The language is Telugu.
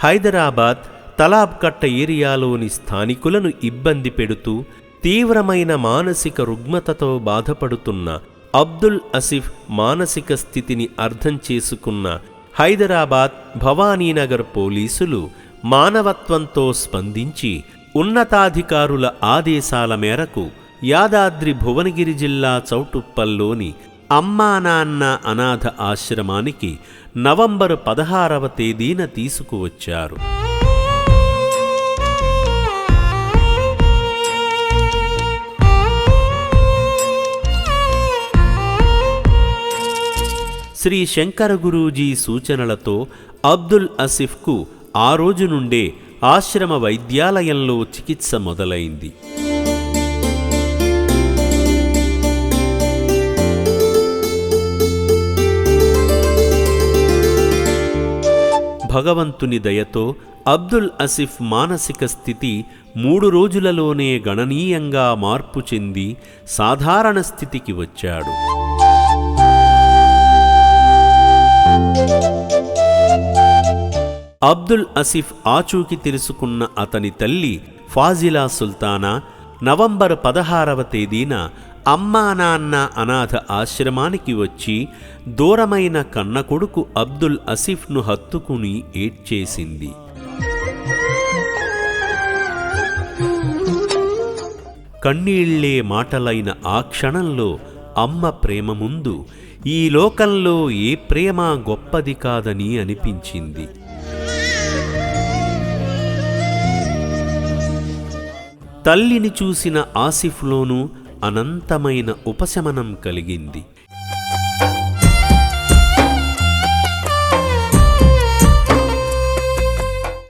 హైదరాబాద్ తలాబ్కట్ట ఏరియాలోని స్థానికులను ఇబ్బంది పెడుతూ తీవ్రమైన మానసిక రుగ్మతతో బాధపడుతున్న అబ్దుల్ అసిఫ్ మానసిక స్థితిని అర్థం చేసుకున్న హైదరాబాద్ భవానీనగర్ పోలీసులు మానవత్వంతో స్పందించి ఉన్నతాధికారుల ఆదేశాల మేరకు యాదాద్రి భువనగిరి జిల్లా చౌటుప్పల్లోని అమ్మా నాన్న అనాథ ఆశ్రమానికి నవంబరు 16వ తేదీన తీసుకువచ్చారు. శ్రీ శంకర గురూజీ సూచనలతో అబ్దుల్ అసిఫ్కు ఆ రోజు నుండే ఆశ్రమ వైద్యాలయంలో చికిత్స మొదలైంది. భగవంతుని దయతో అబ్దుల్ అసిఫ్ మానసిక స్థితి 3 రోజులలోనే గణనీయంగా మార్పు చెంది సాధారణ స్థితికి వచ్చాడు. అబ్దుల్ అసిఫ్ ఆచూకీ తెలుసుకున్న అతని తల్లి ఫాజిలా సుల్తానా నవంబర్ 16వ తేదీన అమ్మా నాన్న అనాథ ఆశ్రమానికి వచ్చి దూరమైన కన్న కొడుకు అబ్దుల్ అసిఫ్ను హత్తుకుని ఏడ్చేసింది. కన్నీళ్లే మాటలైన ఆ క్షణంలో అమ్మ ప్రేమ ముందు ఈ లోకంలో ఏ ప్రేమ గొప్పది కాదని అనిపించింది. తల్లిని చూసిన ఆసిఫ్లోనూ అనంతమైన ఉపశమనం కలిగింది.